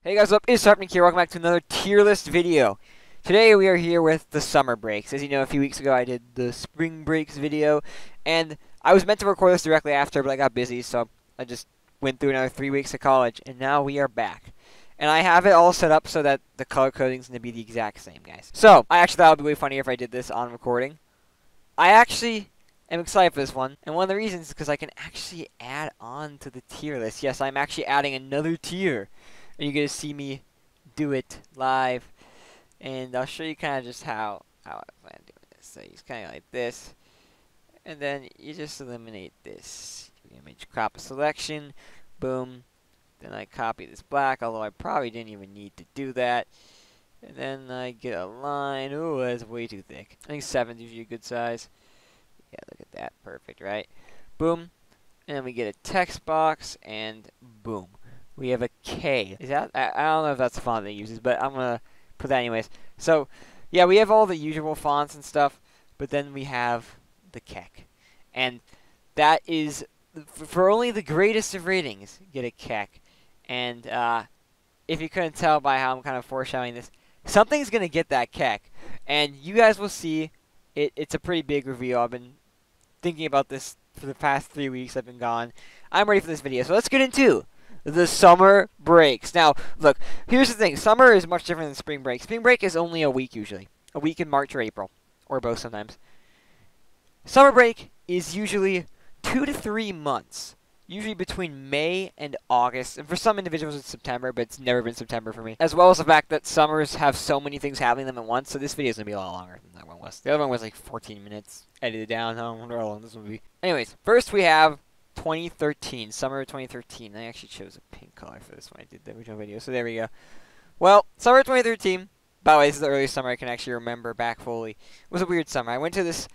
Hey guys, what's up? It's Sarfnic here. Welcome back to another tier list video. Today we are here with the summer breaks. As you know, a few weeks ago I did the spring breaks video, and I was meant to record this directly after, but I got busy, so I just went through another 3 weeks of college, and now we are back. And I have it all set up so that the color coding is going to be the exact same, guys. So, I actually thought it would be way funnier if I did this on recording. I actually am excited for this one, and one of the reasons is because I can actually add on to the tier list. Yes, I'm actually adding another tier. And you're going to see me do it live. And I'll show you kind of just how I plan on doing this. So it's kind of like this. And then you just eliminate this. Image crop a selection. Boom. Then I copy this black, although I probably didn't even need to do that. And then I get a line. Ooh, that's way too thick. I think 7 is usually a good size. Yeah, look at that. Perfect, right? Boom. And then we get a text box. And boom. We have a K. Is that? I don't know if that's the font that it uses, but I'm going to put that anyways. So, yeah, we have all the usual fonts and stuff, but then we have the Keck. And that is, for only the greatest of ratings, get a Keck. And if you couldn't tell by how I'm kind of foreshadowing this, something's going to get that Keck. And you guys will see, it's a pretty big reveal. I've been thinking about this for the past 3 weeks. I've been gone. I'm ready for this video, so let's get into the summer breaks. Now, look, here's the thing. Summer is much different than spring break. Spring break is only a week usually. A week in March or April. Or both sometimes. Summer break is usually 2 to 3 months. Usually between May and August. And for some individuals it's September, but it's never been September for me. As well as the fact that summers have so many things happening them at once. So this video is going to be a lot longer than that one was. The other one was like 14 minutes edited down. I wonder how long this one will be. Anyways, first we have 2013, summer of 2013. I actually chose a pink color for this when I did the original video, so there we go. Well, summer of 2013, by the way, this is the earliest summer I can actually remember back fully. It was a weird summer. I went to this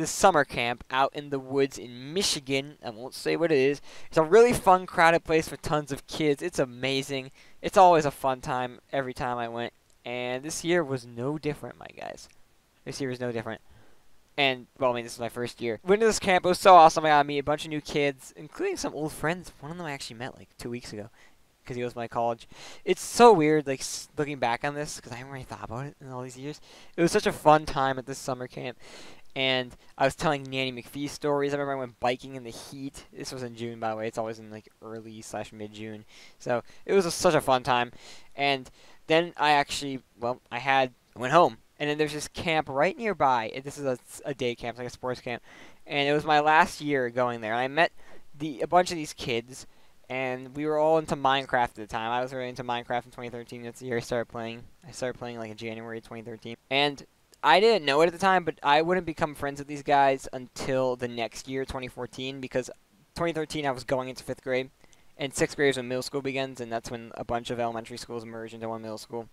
summer camp out in the woods in Michigan. I won't say what it is. It's a really fun, crowded place for tons of kids. It's amazing. It's always a fun time every time I went, and this year was no different, my guys. This year was no different. And, well, I mean, this is my first year. Went to this camp. It was so awesome. I got to meet a bunch of new kids, including some old friends. One of them I actually met, like, 2 weeks ago, because he was my college. It's so weird, like, looking back on this, because I haven't really thought about it in all these years. It was such a fun time at this summer camp. And I was telling Nanny McPhee stories. I remember I went biking in the heat. This was in June, by the way. It's always in, like, early/mid-June. So, it was such a fun time. And then I actually, well, I went home. And then there's this camp right nearby. This is a day camp, like a sports camp. And it was my last year going there. And I met a bunch of these kids. And we were all into Minecraft at the time. I was really into Minecraft in 2013. That's the year I started playing. I started playing like in January 2013. And I didn't know it at the time, but I wouldn't become friends with these guys until the next year, 2014. Because 2013 I was going into 5th grade. And 6th grade is when middle school begins. And that's when a bunch of elementary schools merge into one middle school.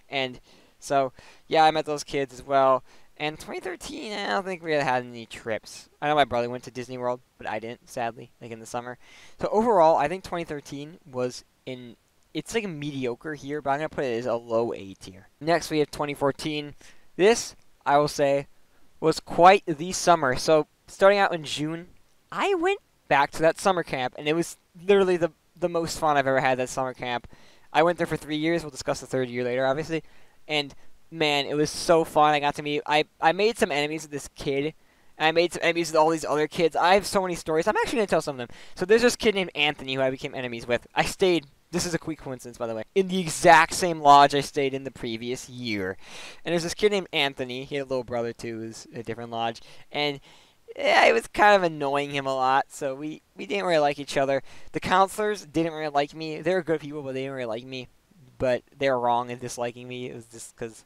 And so, yeah, I met those kids as well. And 2013, I don't think we had any trips. I know my brother went to Disney World, but I didn't, sadly, like in the summer. So overall, I think 2013 was it's like a mediocre here, but I'm going to put it as a low A tier. Next, we have 2014. This, I will say, was quite the summer. So, starting out in June, I went back to that summer camp, and it was literally the most fun I've ever had at summer camp. I went there for 3 years. We'll discuss the 3rd year later, obviously. And, man, it was so fun. I got to meet... I made some enemies with this kid. And I made some enemies with all these other kids. I have so many stories. I'm actually going to tell some of them. So there's this kid named Anthony who I became enemies with. I stayed... This is a quick coincidence, by the way. In the exact same lodge I stayed in the previous year. And there's this kid named Anthony. He had a little brother, too, who was a different lodge. And... yeah, I was kind of annoying him a lot, so we didn't really like each other. The counselors didn't really like me. They were good people, but they didn't really like me. But they were wrong in disliking me. It was just because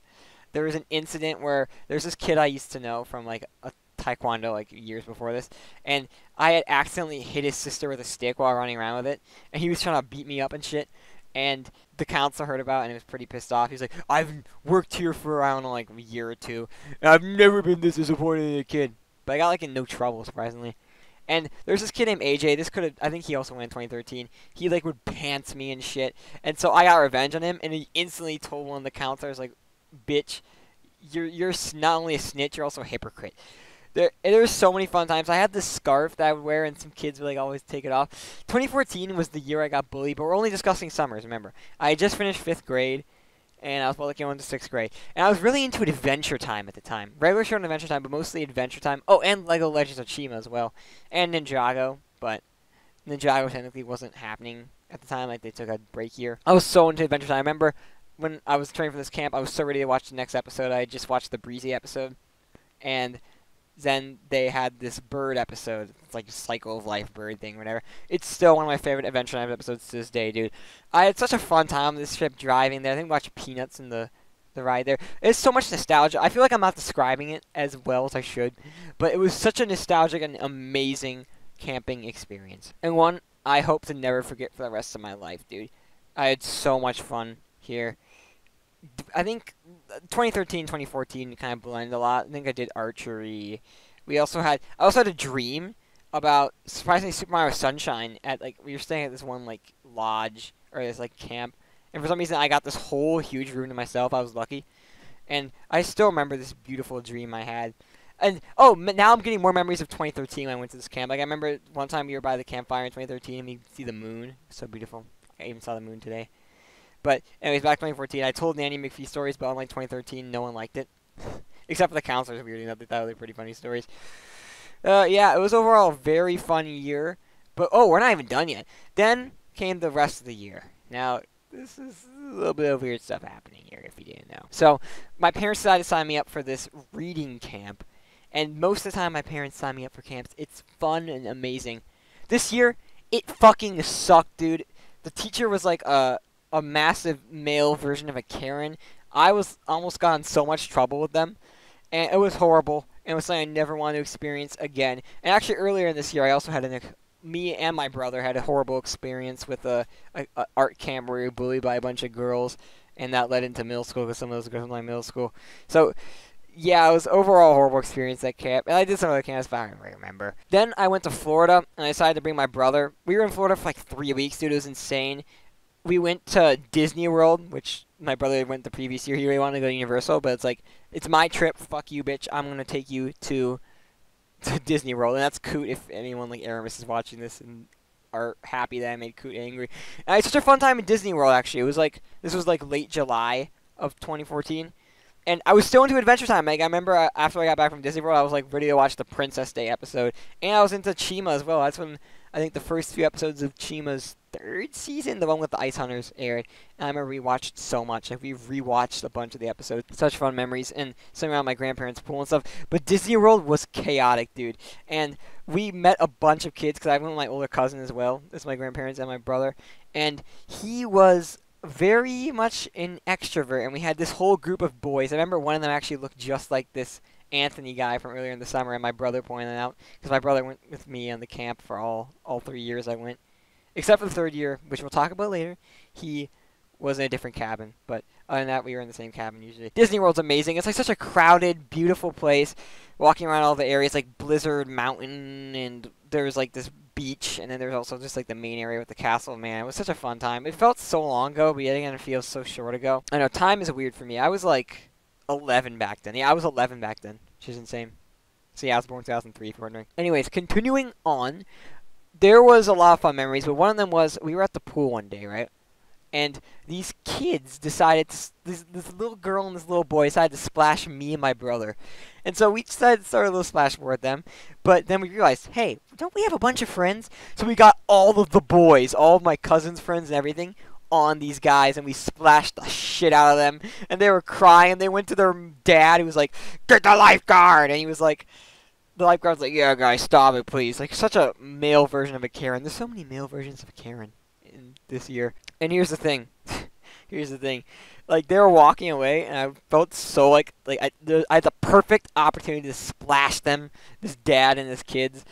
there was an incident where there's this kid I used to know from, like, a taekwondo, like, years before this. And I had accidentally hit his sister with a stick while running around with it. And he was trying to beat me up and shit. And the counselor heard about it and he was pretty pissed off. He was like, I've worked here for, I don't know, like, a year or two. And I've never been this disappointed in a kid. But I got, like, in no trouble, surprisingly. And there's this kid named AJ. This could have... I think he also went in 2013. He, like, would pants me and shit. And so I got revenge on him. And he instantly told one of the counselors, like, bitch, you're not only a snitch, you're also a hypocrite. There were so many fun times. I had this scarf that I would wear, and some kids would like always take it off. 2014 was the year I got bullied, but we're only discussing summers. Remember, I had just finished 5th grade, and I was about to go into 6th grade, and I was really into Adventure Time at the time. Regular show and Adventure Time, but mostly Adventure Time. Oh, and Lego Legends of Chima as well, and Ninjago, but Ninjago technically wasn't happening at the time. Like, they took a break year. I was so into Adventure Time. I remember when I was training for this camp, I was so ready to watch the next episode. I had just watched the Breezy episode, and then they had this bird episode. It's like a cycle of life bird thing, whatever. It's still one of my favorite Adventure Time episodes to this day, dude. I had such a fun time on this trip driving there. I think we watched Peanuts in the ride there. It's so much nostalgia. I feel like I'm not describing it as well as I should, but it was such a nostalgic and amazing camping experience. And one I hope to never forget for the rest of my life, dude. I had so much fun here. I think 2013, 2014 kind of blended a lot. I think I did archery. I also had a dream about, surprisingly, Super Mario Sunshine at, like, we were staying at this one, like, lodge, or this, like, camp. And for some reason, I got this whole huge room to myself. I was lucky. And I still remember this beautiful dream I had. And, oh, now I'm getting more memories of 2013 when I went to this camp. Like, I remember one time we were by the campfire in 2013, and we could see the moon. So beautiful. I even saw the moon today. But anyways, back in 2014, I told Nanny McPhee stories, but unlike 2013, no one liked it. Except for the counselors, weirdly enough. They thought they were pretty funny stories. Yeah, it was overall a very fun year. But, oh, we're not even done yet. Then came the rest of the year. Now, this is a little bit of weird stuff happening here, if you didn't know. So, my parents decided to sign me up for this reading camp. And most of the time, my parents sign me up for camps. It's fun and amazing. This year, it fucking sucked, dude. The teacher was like a massive male version of a Karen. I almost got in so much trouble with them, and it was horrible. And it was something I never want to experience again. And actually, earlier in this year, I also had me and my brother had a horrible experience with a art camp where we were bullied by a bunch of girls, and that led into middle school because some of those girls were in my middle school. So, yeah, it was overall a horrible experience at camp. And I did some other camps, but I don't remember. Then I went to Florida, and I decided to bring my brother. We were in Florida for like 3 weeks, dude. It was insane. We went to Disney World, which my brother went the previous year. He really wanted to go to Universal, but it's like, it's my trip. Fuck you, bitch. I'm going to take you to Disney World. And that's Coot, if anyone like Aramis is watching this and are happy that I made Coot angry. And I had such a fun time in Disney World, actually. It was like, this was like late July of 2014. And I was still into Adventure Time. Like, I remember after I got back from Disney World, I was like ready to watch the Princess Day episode. And I was into Chima as well. That's when I think the first few episodes of Chima's 3rd season, the one with the Ice Hunters, aired. And I remember we watched so much. Like, we rewatched a bunch of the episodes. Such fun memories. And sitting around my grandparents' pool and stuff. But Disney World was chaotic, dude. And we met a bunch of kids, because I went with my older cousin as well. That's my grandparents and my brother. And he was very much an extrovert, and we had this whole group of boys. I remember one of them actually looked just like this Anthony guy from earlier in the summer, and my brother pointed it out, because my brother went with me on the camp for all 3 years I went. Except for the 3rd year, which we'll talk about later. He was in a different cabin, but other than that, we were in the same cabin usually. Disney World's amazing. It's like such a crowded, beautiful place. Walking around all the areas, like Blizzard Mountain, and there's like this beach, and then there's also just like the main area with the castle. Man, it was such a fun time. It felt so long ago, but yet again, it feels so short ago. I know, time is weird for me. I was like 11 back then. Yeah, I was 11 back then, which is insane. So yeah, I was born in 2003, if you're wondering. Anyways, continuing on, there was a lot of fun memories, but one of them was, we were at the pool one day, right? And these kids decided, this little girl and this little boy decided to splash me and my brother. And so we decided to start a little splash war with them. But then we realized, hey, don't we have a bunch of friends? So we got all of the boys, all of my cousin's friends and everything, on these guys. And we splashed the shit out of them. And they were crying. They went to their dad, who was like, get the lifeguard! And he was like, the lifeguard's like, yeah, guys, stop it, please. Like, such a male version of a Karen. There's so many male versions of a Karen in this year. And here's the thing. Here's the thing. Like, they were walking away, and I felt so like I had the perfect opportunity to splash them, this dad and his kids.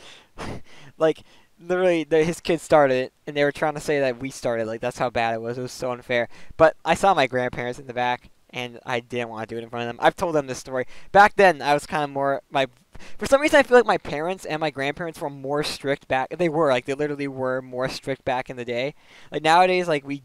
Like, literally, his kids started it, and they were trying to say that we started. Like, that's how bad it was. It was so unfair. But I saw my grandparents in the back, and I didn't want to do it in front of them. I've told them this story. Back then, I was kind of more, my For some reason, I feel like my parents and my grandparents were more strict back. They were like they literally were more strict back in the day. Like nowadays, like we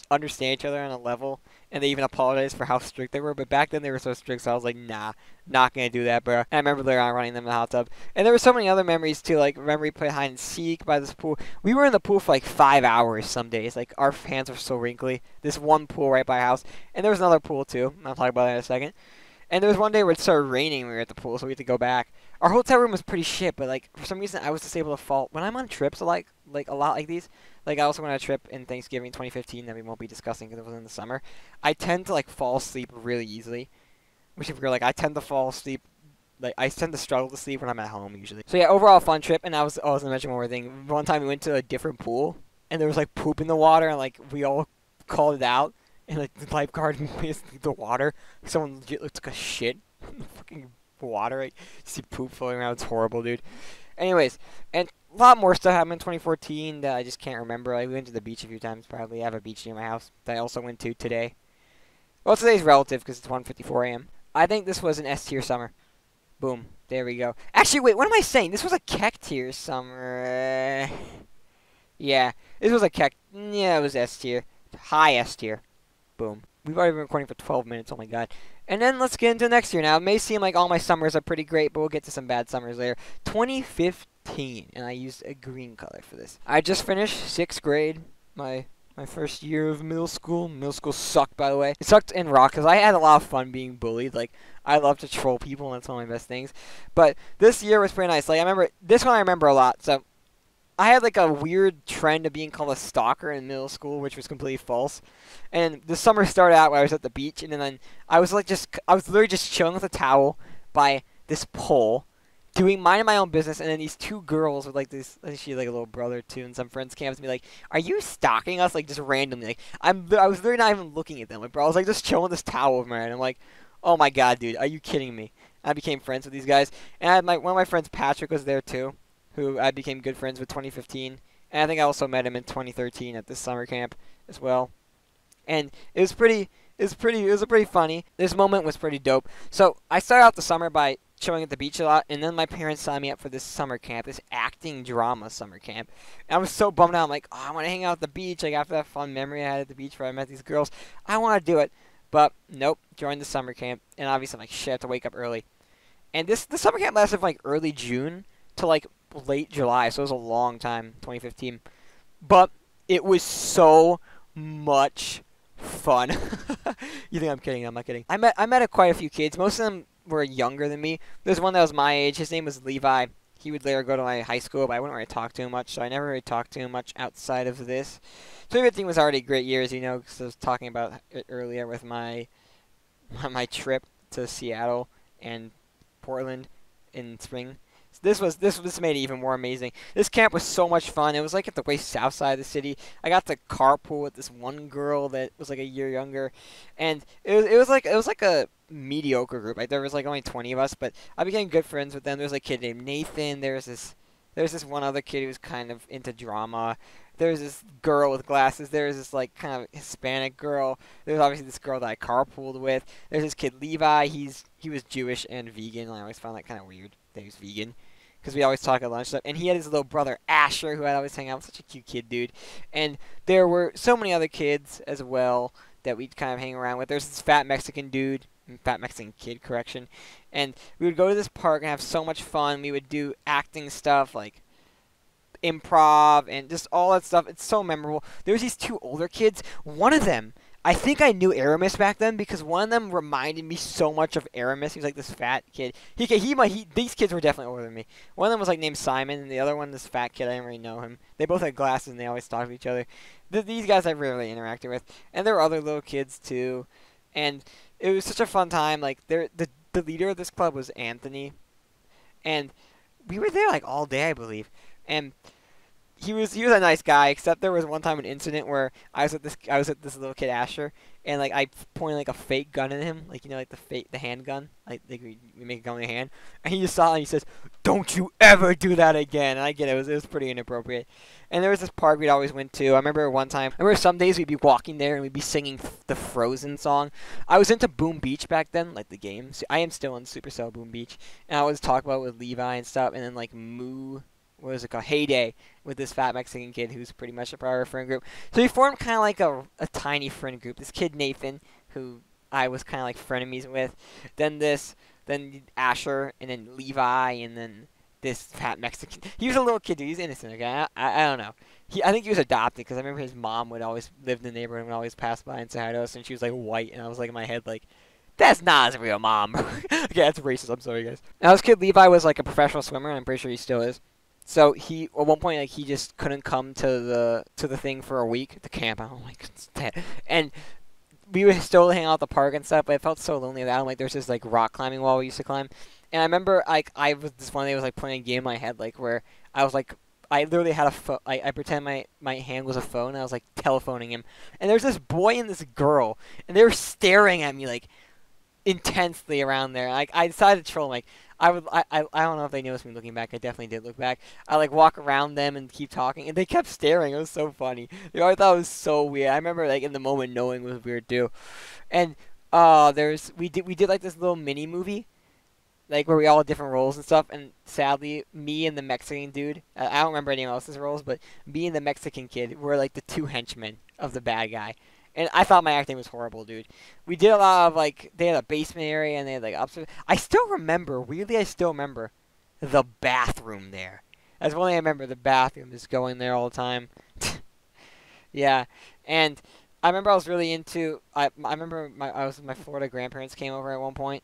understand each other on a level, and they even apologize for how strict they were. But back then, they were so strict, so I was like, nah, not gonna do that, bro. And I remember later on running them in the hot tub. And there were so many other memories too. Like remember we played hide and seek by this pool. We were in the pool for like 5 hours some days. Like our hands were so wrinkly. This one pool right by our house, and there was another pool too. I'll talk about that in a second. And there was one day where it started raining when we were at the pool, so we had to go back. Our hotel room was pretty shit, but like for some reason I was just able to fall. When I'm on trips a lot like these, like I also went on a trip in Thanksgiving 2015 that we won't be discussing because it was in the summer. I tend to like fall asleep really easily, which if you're like I tend to fall asleep. Like I tend to struggle to sleep when I'm at home usually. So yeah, overall fun trip. And I was gonna mention one more thing. One time we went to a different pool, and there was like poop in the water, and like we all called it out. And like the lifeguard missed the water. Someone legit looked like a shit in the fucking water. Right? You see poop floating around. It's horrible, dude. Anyways, and a lot more stuff happened in 2014 that I just can't remember. Like we went to the beach a few times. Probably I have a beach near my house that I also went to today. Well, today's relative because it's 1:54 a.m. I think this was an S tier summer. Boom. There we go. Actually, wait. What am I saying? This was a Keck tier summer. Yeah, this was a Keck. Yeah, it was S tier. High S tier. Boom. We've already been recording for 12 minutes. Oh my god. And then let's get into next year now. It may seem like all my summers are pretty great, but we'll get to some bad summers later. 2015, and I used a green color for this. I just finished 6th grade. My first year of middle school. Middle school sucked, by the way. It sucked in rock because I had a lot of fun being bullied. Like, I love to troll people, and that's one of my best things. But this year was pretty nice. Like, I remember, this one I remember a lot. So, I had like a weird trend of being called a stalker in middle school, which was completely false. And the summer started out when I was at the beach, and then I was literally just chilling with a towel by this pole, minding my own business, and then these two girls with like this, I think she had like a little brother too, and some friends came up to me like, "Are you stalking us?" Like just randomly. Like I was literally not even looking at them. Like bro, I was like just chilling with this towel over my head. And I'm like, "Oh my god, dude, are you kidding me?" I became friends with these guys, and I had one of my friends, Patrick, was there too, who I became good friends with 2015, and I think I also met him in 2013 at this summer camp as well. And it was pretty funny. This moment was pretty dope. So I started out the summer by chilling at the beach a lot, and then my parents signed me up for this summer camp, this acting drama summer camp. And I was so bummed out. I'm like, oh, I want to hang out at the beach. Like after that fun memory I had at the beach where I met these girls, I want to do it. But nope, joined the summer camp, and obviously I'm like, shit, I have to wake up early. And the summer camp lasted from like early June to like late July, so it was a long time, 2015. But it was so much fun. You think I'm kidding? I'm not kidding. I met quite a few kids. Most of them were younger than me. There's one that was my age. His name was Levi. He would later go to my high school, but I wouldn't really talk to him much, so I never really talked to him much outside of this. 2015 was already a great year, as you know, because I was talking about it earlier with my trip to Seattle and Portland in spring. This made it even more amazing. This camp was so much fun. It was like at the way south side of the city. I got to carpool with this one girl that was like a year younger, and it was like a mediocre group. Like there was like only 20 of us, but I became good friends with them. There was a kid named Nathan. There's this one other kid who was kind of into drama. There's this girl with glasses. There's this like kind of Hispanic girl. There's obviously this girl that I carpooled with. There's this kid Levi. He was Jewish and vegan. And I always found that kind of weird that he was vegan, because we always talk at lunch stuff. And he had his little brother Asher, who I'd always hang out with. Such a cute kid, dude. And there were so many other kids as well that we'd kind of hang around with. There's this fat Mexican dude, fat Mexican kid, correction. And we would go to this park and have so much fun. We would do acting stuff like improv and just all that stuff. It's so memorable. There was these two older kids. One of them, I think I knew Aramis back then because one of them reminded me so much of Aramis. He was like this fat kid. These kids were definitely older than me. One of them was like named Simon, and the other one, this fat kid, I didn't really know him. They both had glasses, and they always talked to each other. These guys I rarely interacted with, and there were other little kids too, and it was such a fun time. Like the leader of this club was Anthony, and we were there like all day, I believe, and he was a nice guy, except there was one time an incident where I was with this little kid Asher, and like I pointed like a fake gun at him, like like the handgun, like we make a gun with your hand, and he just saw it and he says, "Don't you ever do that again." And I get it, it was pretty inappropriate. And there was this park we'd always went to. I remember one time. I remember some days we'd be walking there and we'd be singing the Frozen song. I was into Boom Beach back then, like the game. So I am still in Supercell Boom Beach, and I was talking about it with Levi and stuff, and then like Moo. What was it called? Heyday, with this fat Mexican kid who's pretty much a part of our friend group. So we formed kind of like a tiny friend group. This kid Nathan, who I was kind of like frenemies with. Then Asher, and then Levi, and then this fat Mexican. He was a little kid, dude. He's innocent, okay? I don't know. I think he was adopted, because I remember his mom would always live in the neighborhood and would always pass by and say hi to us, and she was like white, and I was like in my head like, that's not his real mom. Okay, that's racist. I'm sorry, guys. Now this kid Levi was like a professional swimmer, and I'm pretty sure he still is. So he at one point like he just couldn't come to the thing for a week, the camp. I'm like, and we would still hang out at the park and stuff, but it felt so lonely that I'm like there's this like rock climbing wall we used to climb, and I remember like I was this one day was like playing a game in my head like where I was like I literally had a phone. I pretend my hand was a phone, and I was like telephoning him, and there's this boy and this girl, and they were staring at me like intensely around there. Like I decided to troll them. Like I don't know if they noticed me looking back. I definitely did look back. I like walk around them and keep talking, and they kept staring. It was so funny. I thought it was so weird. I remember like in the moment knowing it was weird too. And we did like this little mini movie, like where we all had different roles and stuff. And sadly, me and the Mexican dude, I don't remember anyone else's roles, but me and the Mexican kid were like the two henchmen of the bad guy. And I thought my acting was horrible, dude. We did a lot of, like, they had a basement area, and they had, like, upstairs. I still remember the bathroom there. That's one thing I remember, the bathroom, is going there all the time. Yeah, and I remember I was really into, I remember my Florida grandparents came over at one point,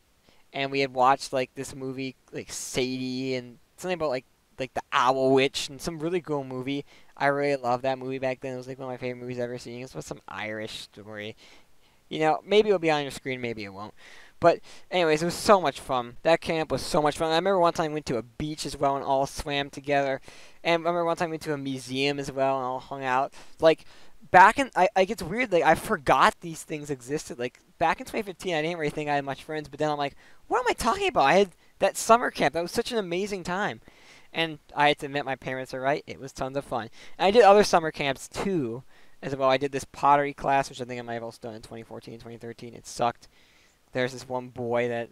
and we had watched, like, this movie, like, Sadie, and something about, like the Owl Witch, and some really cool movie. I really loved that movie back then. It was like one of my favorite movies I've ever seen. It was some Irish story. You know, maybe it'll be on your screen, maybe it won't. But anyways, it was so much fun. That camp was so much fun. I remember one time we went to a beach as well and all swam together. And I remember one time we went to a museum as well and all hung out. Like, back in, it's weird, like, I forgot these things existed. Like, back in 2015, I didn't really think I had much friends, but then I'm like, what am I talking about? I had that summer camp. That was such an amazing time. And I had to admit, my parents are right. It was tons of fun. And I did other summer camps, too, as well. I did this pottery class, which I think I might have also done in 2014, 2013. It sucked. There's this one boy that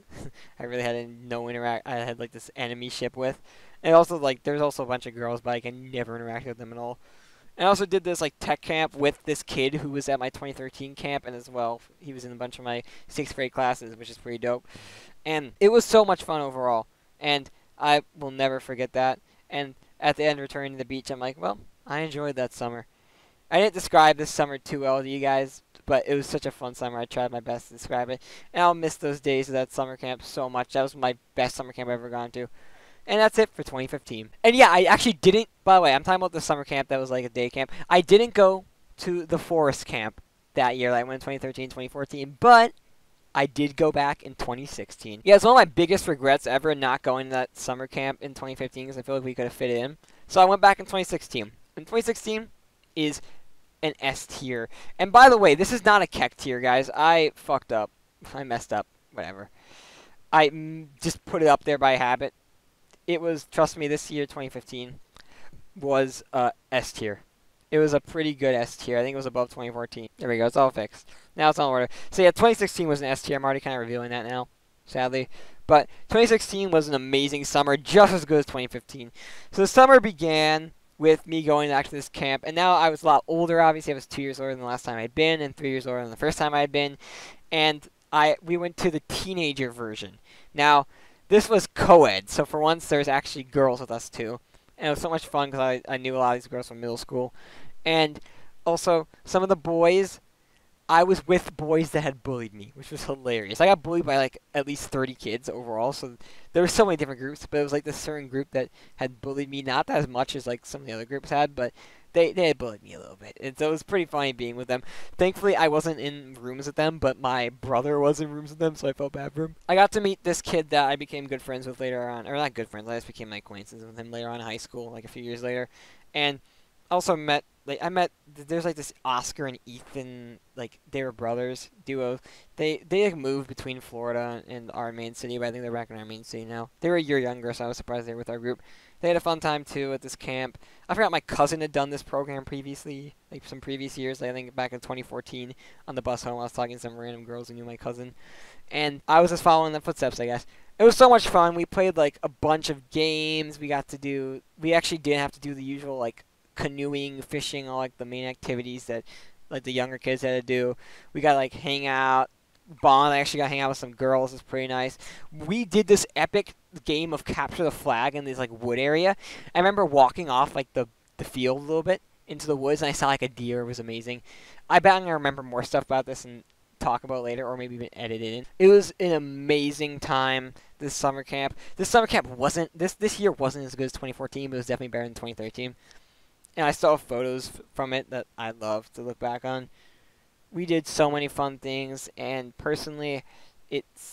I really had I had, like, this enemy ship with. And also, like, there's also a bunch of girls, but I never interacted with them at all. And I also did this, like, tech camp with this kid who was at my 2013 camp, and as well, he was in a bunch of my 6th grade classes, which is pretty dope. And it was so much fun overall. And I will never forget that. And at the end, returning to the beach, I'm like, well, I enjoyed that summer. I didn't describe this summer too well to you guys, but it was such a fun summer. I tried my best to describe it. And I'll miss those days of that summer camp so much. That was my best summer camp I've ever gone to. And that's it for 2015. And yeah, I actually didn't, by the way, I'm talking about the summer camp that was like a day camp. I didn't go to the forest camp that year, like I went in 2013, 2014, but I did go back in 2016. Yeah, it's one of my biggest regrets ever not going to that summer camp in 2015 because I feel like we could have fit it in. So I went back in 2016. And 2016 is an S tier. And by the way, this is not a Keck tier, guys. I fucked up. I messed up. Whatever. I just put it up there by habit. It was, trust me, this year, 2015, was S tier. It was a pretty good S tier. I think it was above 2014. There we go. It's all fixed. Now it's on order. So yeah, 2016 was an S tier. I'm already kind of revealing that now, sadly. But 2016 was an amazing summer, just as good as 2015. So the summer began with me going back to this camp, and now I was a lot older. Obviously, I was 2 years older than the last time I'd been, and 3 years older than the first time I'd been. And we went to the teenager version. Now, this was co-ed, so for once there's actually girls with us too. And it was so much fun because I knew a lot of these girls from middle school. And also, some of the boys, I was with boys that had bullied me, which was hilarious. I got bullied by like at least 30 kids overall, so there were so many different groups, but it was like this certain group that had bullied me, not as much as like some of the other groups had, but they had bullied me a little bit. And so it was pretty funny being with them. Thankfully, I wasn't in rooms with them, but my brother was in rooms with them, so I felt bad for him. I got to meet this kid that I became good friends with later on, or not good friends, I just became like acquaintances with him later on in high school, like a few years later. And also met I met there's like this Oscar and Ethan, like they were brothers duo. They like moved between Florida and our main city, but I think they're back in our main city now. They were a year younger, so I was surprised they were with our group. They had a fun time too at this camp. I forgot my cousin had done this program previously, like some previous years. I think back in 2014 on the bus home, I was talking to some random girls who knew my cousin, and I was just following the footsteps, I guess. It was so much fun. We played like a bunch of games. We actually didn't have to do the usual like canoeing, fishing, all like the main activities that like the younger kids had to do. We got like hang out, bond. I actually got to hang out with some girls. It's pretty nice. We did this epic game of capture the flag in this like wood area. I remember walking off like the field a little bit into the woods, and I saw like a deer. It was amazing. I bet I'm gonna remember more stuff about this and talk about later, or maybe even edit it in. It was an amazing time. This summer camp. This summer camp wasn't this year wasn't as good as 2014, but it was definitely better than 2013. And I still have photos from it that I love to look back on. We did so many fun things, and personally,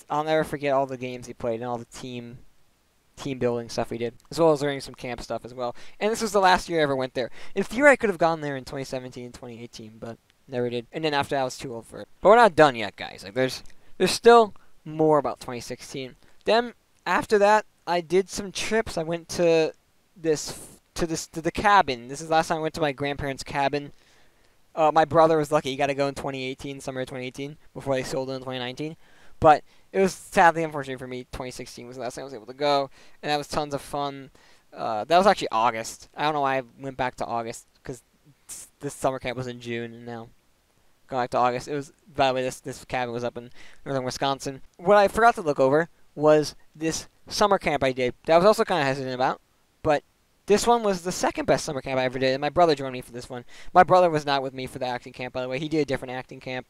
I'll never forget all the games we played and all the team building stuff we did, as well as learning some camp stuff as well. And this was the last year I ever went there. In theory, I could have gone there in 2017 and 2018, but never did. And then after that, I was too old for it. But we're not done yet, guys. Like there's still more about 2016. Then after that, I did some trips. I went to the cabin. This is the last time I went to my grandparents' cabin. My brother was lucky. He got to go in 2018, summer of 2018, before they sold it in 2019. But it was sadly, unfortunately for me, 2016 was the last time I was able to go, and that was tons of fun. That was actually August. I don't know why I went back to August, because this summer camp was in June, and now going back to August. It was, by the way, this cabin was up in northern Wisconsin. What I forgot to look over was this summer camp I did that I was also kind of hesitant about, but this one was the second best summer camp I ever did, and my brother joined me for this one. My brother was not with me for the acting camp, by the way. He did a different acting camp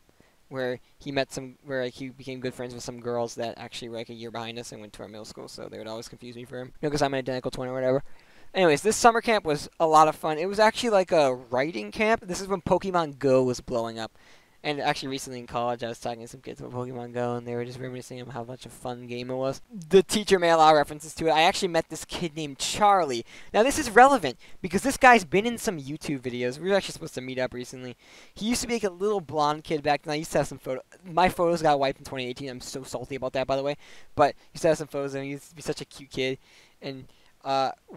where he became good friends with some girls that actually were like a year behind us and went to our middle school, so they would always confuse me for him, because I'm an identical twin or whatever. Anyways, this summer camp was a lot of fun. It was actually like a writing camp. This is when Pokemon Go was blowing up. And actually recently in college, I was talking to some kids about Pokemon Go, and they were just reminiscing of how much a fun game it was. The teacher made a lot of references to it. I actually met this kid named Charlie. Now, this is relevant, because this guy's been in some YouTube videos. We were actually supposed to meet up recently. He used to be like a little blonde kid back then. I used to have some photos. My photos got wiped in 2018. I'm so salty about that, by the way. But I used to have some photos of him. He used to be such a cute kid. And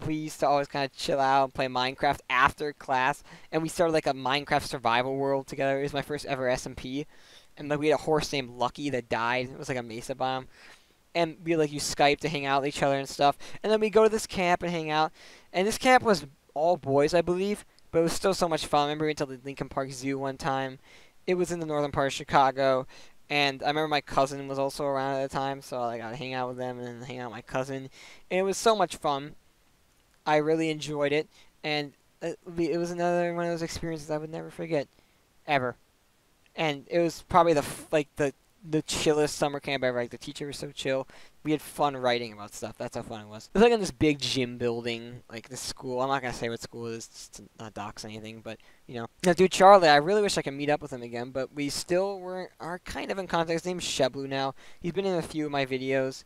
we used to always kind of chill out and play Minecraft after class, and we started like a Minecraft survival world together. It was my first ever SMP, and like we had a horse named Lucky that died. It was like a mesa bomb, and we like use Skype to hang out with each other and stuff. And then we go to this camp and hang out, and this camp was all boys, I believe, but it was still so much fun. I remember we went to the Lincoln Park Zoo one time. It was in the northern part of Chicago. And I remember my cousin was also around at the time, so I got to hang out with them and then hang out with my cousin. And it was so much fun. I really enjoyed it. And it was another one of those experiences I would never forget. Ever. And it was probably the chillest summer camp ever. Like, the teacher was so chill. We had fun writing about stuff. That's how fun it was. It was like in this big gym building, like this school. I'm not going to say what school it is just to not dox anything, but, you know. Now, dude, Charlie, I really wish I could meet up with him again, but we still are kind of in contact. His name's Sheblu now. He's been in a few of my videos.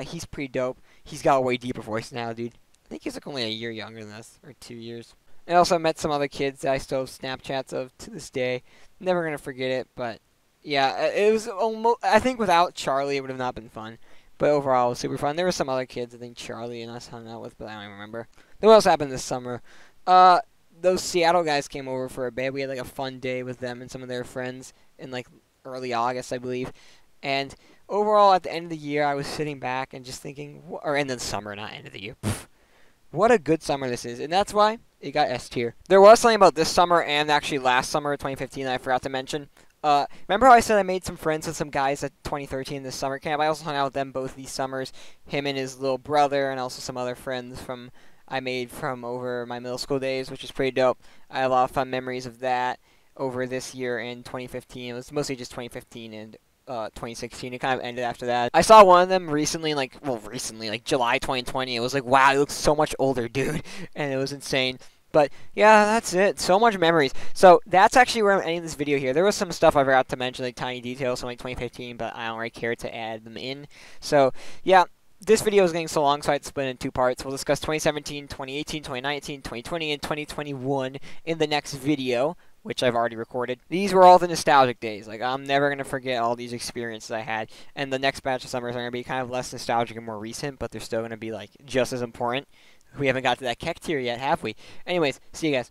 He's pretty dope. He's got a way deeper voice now, dude. I think he's like only a year younger than us, or 2 years. I also met some other kids that I still have Snapchats of to this day. Never going to forget it, but yeah, it was almost, I think without Charlie it would have not been fun. But overall, it was super fun. There were some other kids I think Charlie and us hung out with, but I don't even remember. Then what else happened this summer? Those Seattle guys came over for a bit. We had like a fun day with them and some of their friends in like early August, I believe. And overall, at the end of the year, I was sitting back and just thinking, or end of the summer, not end of the year. What a good summer this is, and that's why it got S tier. There was something about this summer and actually last summer, 2015, that I forgot to mention. Remember how I said I made some friends with some guys at 2013 this summer camp? I also hung out with them both these summers, him and his little brother, and also some other friends I made from over my middle school days, which is pretty dope. I have a lot of fun memories of that over this year in 2015. It was mostly just 2015 and 2016. It kind of ended after that. I saw one of them recently, like July 2020. It was like, wow, he looks so much older, dude. And it was insane. But yeah, that's it. So much memories. So that's actually where I'm ending this video here. There was some stuff I forgot to mention, like tiny details from like 2015, but I don't really care to add them in. So yeah, this video is getting so long, so I had to split it in two parts. We'll discuss 2017, 2018, 2019, 2020, and 2021 in the next video, which I've already recorded. These were all the nostalgic days. Like, I'm never going to forget all these experiences I had. And the next batch of summers are going to be kind of less nostalgic and more recent, but they're still going to be, like, just as important. We haven't got to that Keck tier yet, have we? Anyways, see you guys.